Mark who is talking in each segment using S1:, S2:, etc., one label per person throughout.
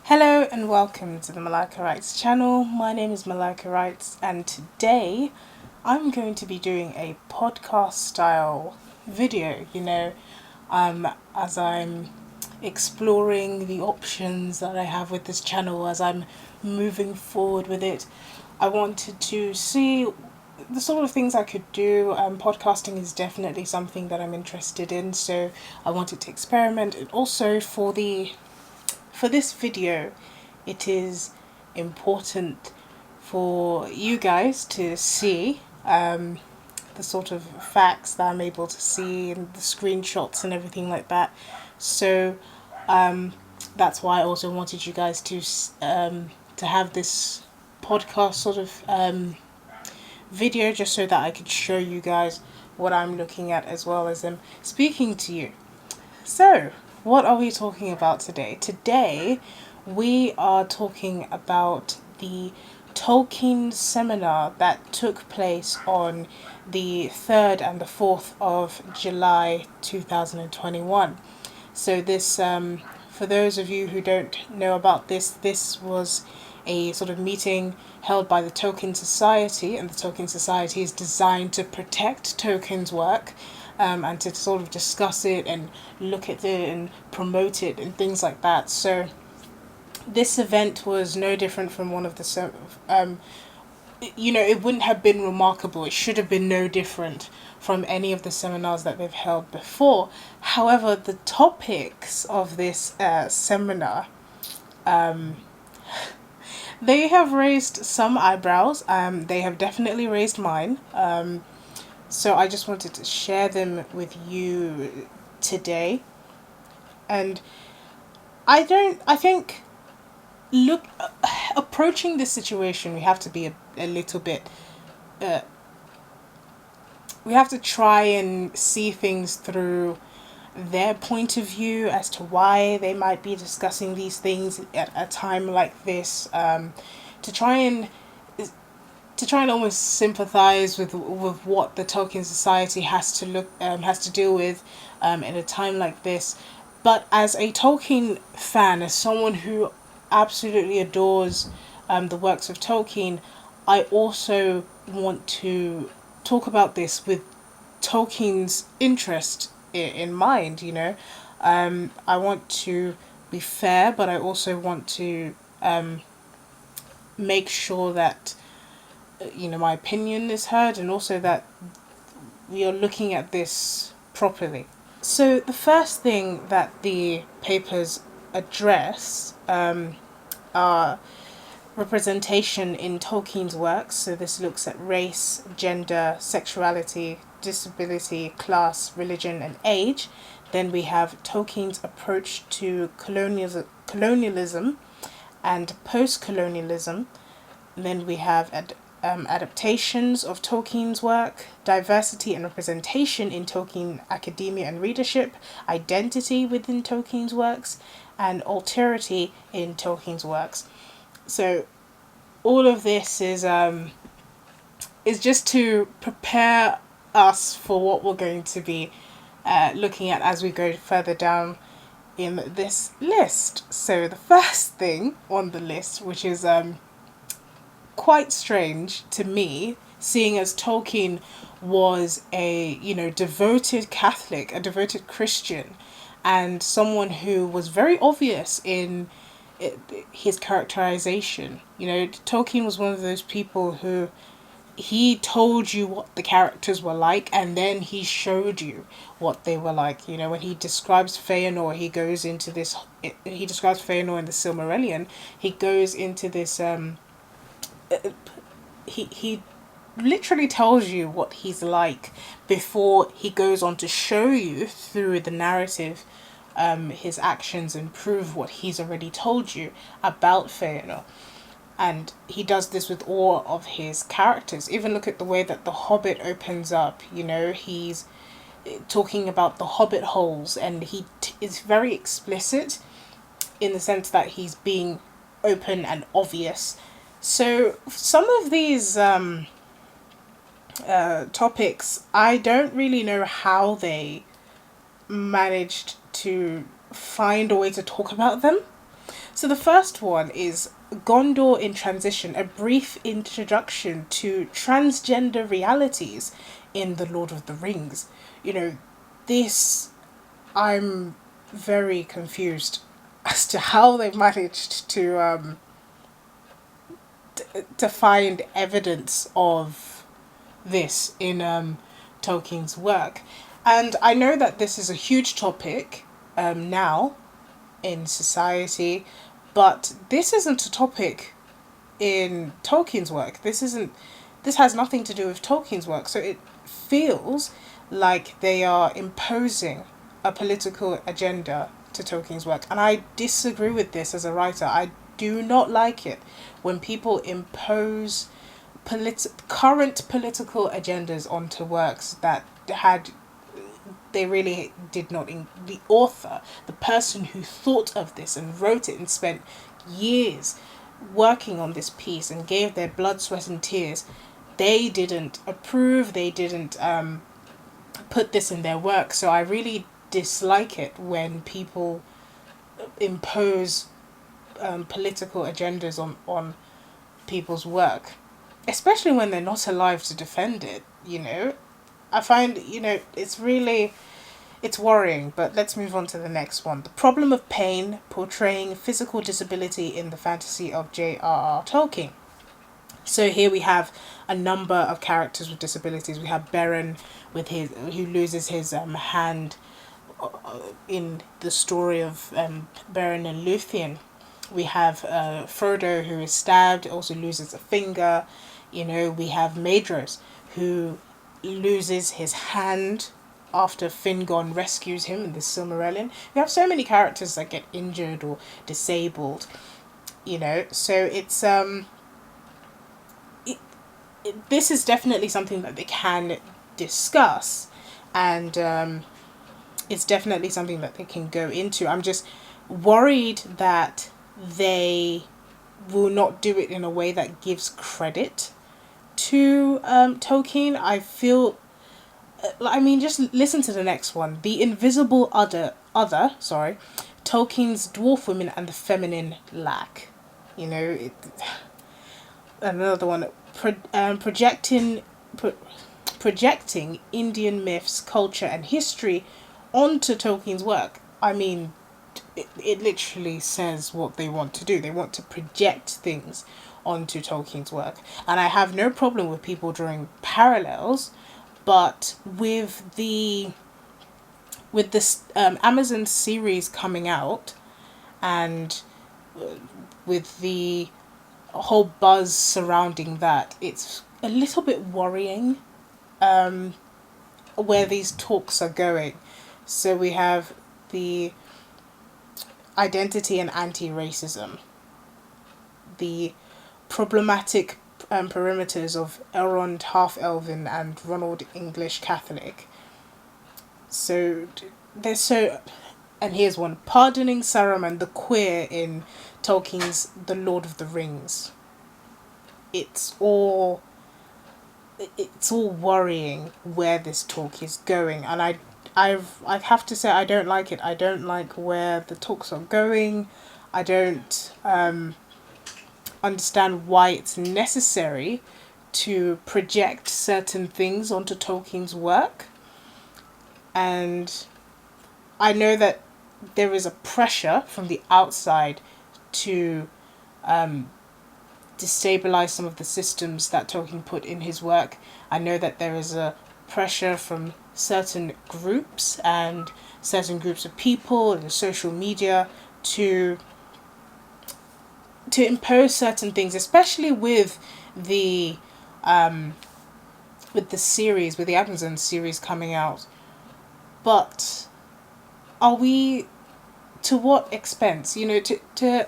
S1: Hello and welcome to the Malika Writes channel. My name is Malika Writes and today I'm going to be doing a podcast style video, as I'm exploring the options that I have with this channel as I'm moving forward with it. I wanted to see the sort of things I could do. Podcasting is definitely something that I'm interested in, so I wanted to experiment, and also for this video, it is important for you guys to see the sort of facts that I'm able to see and the screenshots and everything like that. So that's why I also wanted you guys to have this podcast sort of video, just so that I could show you guys what I'm looking at as well as I'm speaking to you. So, what are we talking about today? Today, we are talking about the Tolkien seminar that took place on the 3rd and the 4th of July 2021. So this, for those of you who don't know about this was a sort of meeting held by the Tolkien Society, and the Tolkien Society is designed to protect Tolkien's work, and to sort of discuss it and look at it and promote it and things like that. So this event was no different from one of the it wouldn't have been remarkable. It should have been no different from any of the seminars that they've held before. However, the topics of this seminar, they have raised some eyebrows. They have definitely raised mine. So I just wanted to share them with you today. And I think, approaching this situation, we have to be a little bit, we have to try and see things through their point of view as to why they might be discussing these things at a time like this, to try and almost sympathize with what the Tolkien Society has to deal with in a time like this. But as a Tolkien fan, as someone who absolutely adores the works of Tolkien, I also want to talk about this with Tolkien's interest in mind. I want to be fair, but I also want to make sure that my opinion is heard, and also that we are looking at this properly. So the first thing that the papers address are representation in Tolkien's works. So this looks at race, gender, sexuality, disability, class, religion, and age. Then we have Tolkien's approach to colonialism and post-colonialism. Then we have adaptations of Tolkien's work, diversity and representation in Tolkien academia and readership, identity within Tolkien's works, and alterity in Tolkien's works. So all of this is just to prepare us for what we're going to be looking at as we go further down in this list. So the first thing on the list, which is quite strange to me, seeing as Tolkien was a devoted Catholic, a devoted Christian, and someone who was very obvious in his characterization. Tolkien was one of those people who he told you what the characters were like, and then he showed you what they were like. When he describes Fëanor, he describes Fëanor in the Silmarillion. He goes into this he literally tells you what he's like before he goes on to show you through the narrative his actions and prove what he's already told you about Fëanor. And he does this with all of his characters. Even look at the way that The Hobbit opens up. He's talking about the Hobbit holes, and he is very explicit in the sense that he's being open and obvious. So some of these topics, I don't really know how they managed to find a way to talk about them. So the first one is Gondor in Transition, a brief introduction to transgender realities in The Lord of the Rings. You know, this, I'm very confused as to how they managed to find evidence of this in Tolkien's work. And I know that this is a huge topic now in society, but this isn't a topic in Tolkien's work. This has nothing to do with Tolkien's work. So it feels like they are imposing a political agenda to Tolkien's work. And I disagree with this as a writer. I do not like it when people impose current political agendas onto works that had they really did not the author, the person who thought of this and wrote it and spent years working on this piece and gave their blood, sweat and tears, they didn't approve, they didn't put this in their work. So I really dislike it when people impose political agendas on people's work, especially when they're not alive to defend it, you know. I find, it's worrying, but let's move on to the next one. The Problem of Pain, portraying physical disability in the fantasy of J.R.R. Tolkien. So here we have a number of characters with disabilities. We have Beren who loses his hand in the story of Beren and Luthien. We have Frodo, who is stabbed, also loses a finger. We have Maedhros, who loses his hand after Fingon rescues him in the Silmarillion. We have so many characters that get injured or disabled, so it's this is definitely something that they can discuss, and it's definitely something that they can go into. I'm just worried that they will not do it in a way that gives credit to Tolkien. I feel, just listen to the next one. The Invisible Other, Tolkien's dwarf women and the feminine lack. Another one, projecting Indian myths, culture and history onto Tolkien's work. It literally says what they want to do. They want to project things onto Tolkien's work. And I have no problem with people drawing parallels, but with this Amazon series coming out, and with the whole buzz surrounding that, it's a little bit worrying where these talks are going. So we have the identity and anti-racism, the problematic perimeters of Elrond half-elven and Ronald English Catholic. So and here's one, pardoning Saruman the queer in Tolkien's The Lord of the Rings. It's all worrying where this talk is going, and I have to say I don't like it. I don't like where the talks are going. I don't understand why it's necessary to project certain things onto Tolkien's work. And I know that there is a pressure from the outside to destabilize some of the systems that Tolkien put in his work. I know that there is a pressure from certain groups and certain groups of people and social media to impose certain things, especially with the series, with the Amazon series coming out. But are we, to what expense? To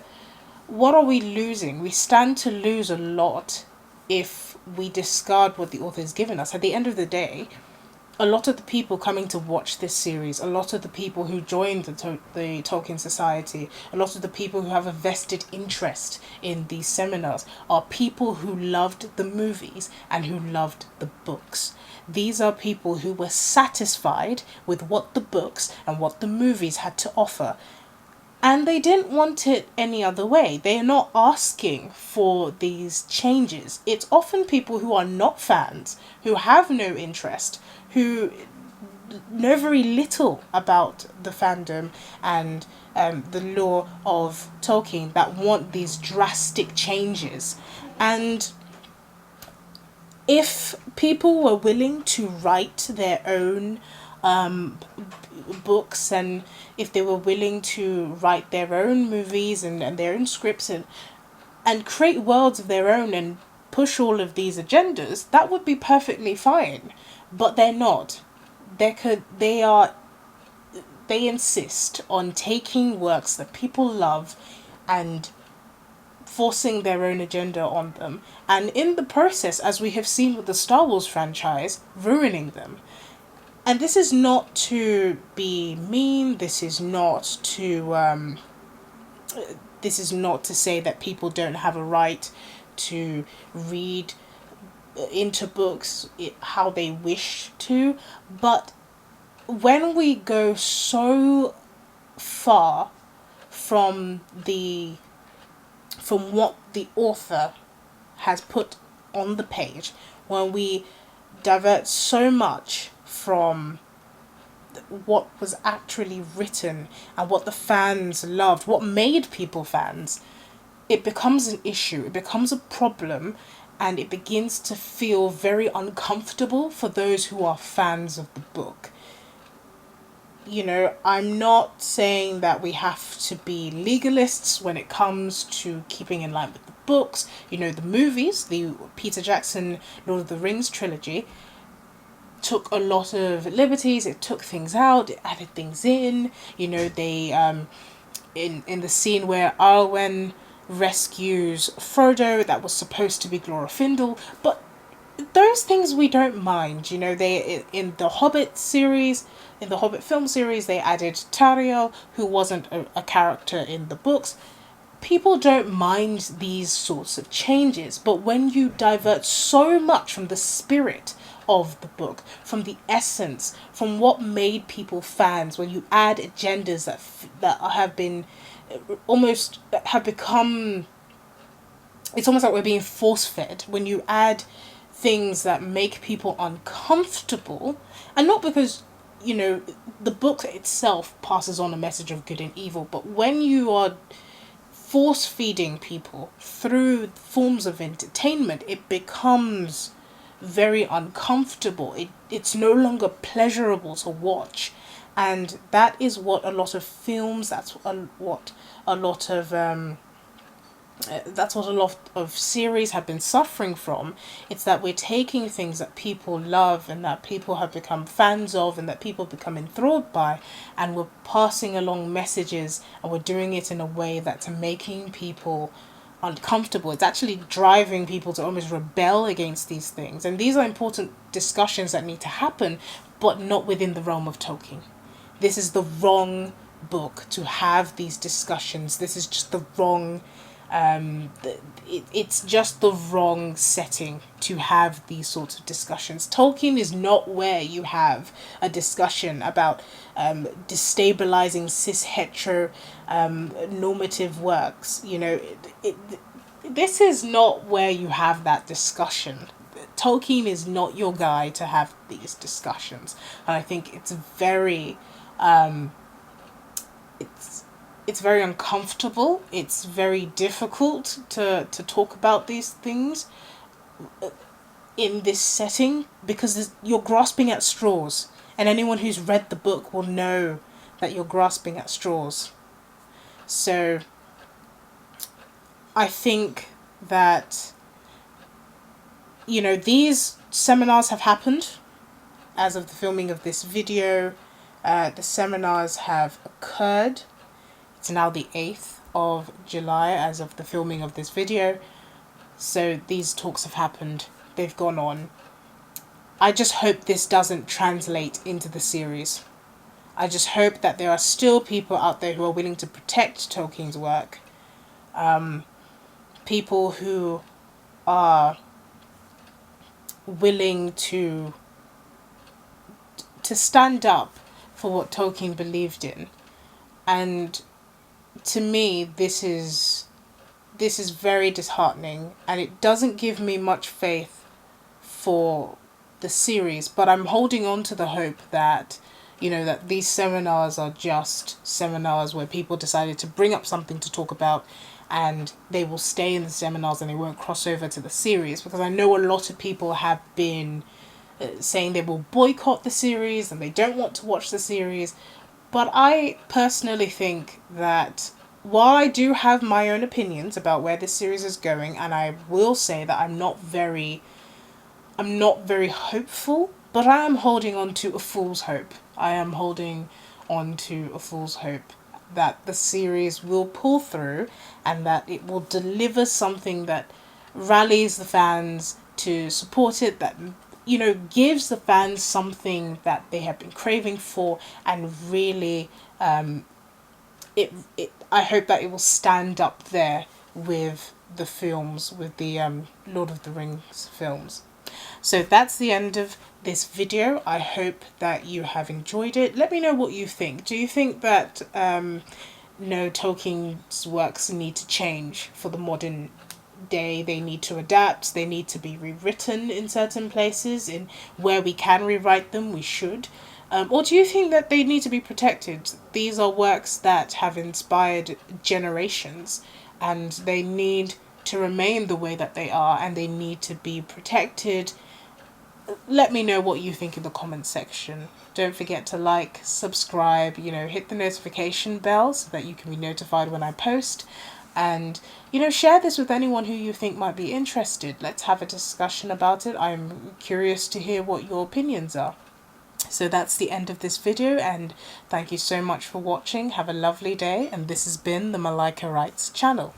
S1: what are we losing? We stand to lose a lot if we discard what the author has given us. At the end of the day, a lot of the people coming to watch this series, a lot of the people who joined the Tolkien Society, a lot of the people who have a vested interest in these seminars are people who loved the movies and who loved the books. These are people who were satisfied with what the books and what the movies had to offer. And they didn't want it any other way. They are not asking for these changes. It's often people who are not fans, who have no interest, who know very little about the fandom and the lore of Tolkien that want these drastic changes. And if people were willing to write their own books, and if they were willing to write their own movies and their own scripts and create worlds of their own and push all of these agendas, that would be perfectly fine. But they're not. They insist on taking works that people love and forcing their own agenda on them, and in the process, as we have seen with the Star Wars franchise, ruining them. And this is not to be mean, this is not to say that people don't have a right to read into books how they wish to, but when we go so far from what the author has put on the page, when we divert so much from what was actually written and what the fans loved, what made people fans, it becomes an issue, it becomes a problem, and it begins to feel very uncomfortable for those who are fans of the book. You know, I'm not saying that we have to be legalists when it comes to keeping in line with the books. You know, the movies, the Peter Jackson Lord of the Rings trilogy, took a lot of liberties. It took things out, it added things in. You know, they in the scene where Arwen rescues Frodo, that was supposed to be Glorfindel, but those things we don't mind. You know, they in the Hobbit series, in the Hobbit film series, they added Tariel, who wasn't a character in the books. People don't mind these sorts of changes, but when you divert so much from the spirit of the book, from the essence, from what made people fans, when you add agendas that have been almost have become, it's almost like we're being force fed. When you add things that make people uncomfortable, and not because, you know, the book itself passes on a message of good and evil, but when you are force feeding people through forms of entertainment, it becomes very uncomfortable. It's no longer pleasurable to watch, and that is what a lot of films, what a lot of series have been suffering from. It's that we're taking things that people love and that people have become fans of and that people become enthralled by, and we're passing along messages, and we're doing it in a way that's making people uncomfortable. It's actually driving people to almost rebel against these things. And these are important discussions that need to happen, but not within the realm of Tolkien. This is the wrong book to have these discussions. This is just the wrong it's just the wrong setting to have these sorts of discussions. Tolkien is not where you have a discussion about destabilizing cis hetero normative works. You know, this is not where you have that discussion. Tolkien is not your guy to have these discussions, and I think it's very it's very uncomfortable. It's very difficult to talk about these things in this setting, because you're grasping at straws, and anyone who's read the book will know that you're grasping at straws. So I think that, you know, these seminars have happened as of the filming of this video. The seminars have occurred. It's now the 8th of July as of the filming of this video. So these talks have happened. They've gone on. I just hope this doesn't translate into the series. I just hope that there are still people out there who are willing to protect Tolkien's work. People who are willing to stand up for what Tolkien believed in, and to me, this is very disheartening, and it doesn't give me much faith for the series. But I'm holding on to the hope that, you know, that these seminars are just seminars where people decided to bring up something to talk about, and they will stay in the seminars and they won't cross over to the series, because I know a lot of people have been saying they will boycott the series and they don't want to watch the series. But I personally think that while I do have my own opinions about where this series is going, and I will say that I'm not very hopeful, but I am holding on to a fool's hope. I am holding on to a fool's hope that the series will pull through and that it will deliver something that rallies the fans to support it, that, you know, gives the fans something that they have been craving for, and really I hope that it will stand up there with the films, with the Lord of the Rings films. So that's the end of this video. I hope that you have enjoyed it. Let me know what you think. Do you think that no, Tolkien's works need to change for the modern day? They need to adapt, they need to be rewritten in certain places, in where we can rewrite them we should, or do you think that they need to be protected? These are works that have inspired generations, and they need to remain the way that they are, and they need to be protected. Let me know what you think in the comments section. Don't forget to like, subscribe, you know, hit the notification bell so that you can be notified when I post. And, you know, share this with anyone who you think might be interested. Let's have a discussion about it. I'm curious to hear what your opinions are. So that's the end of this video, and thank you so much for watching. Have a lovely day, and this has been the Malika Writes channel.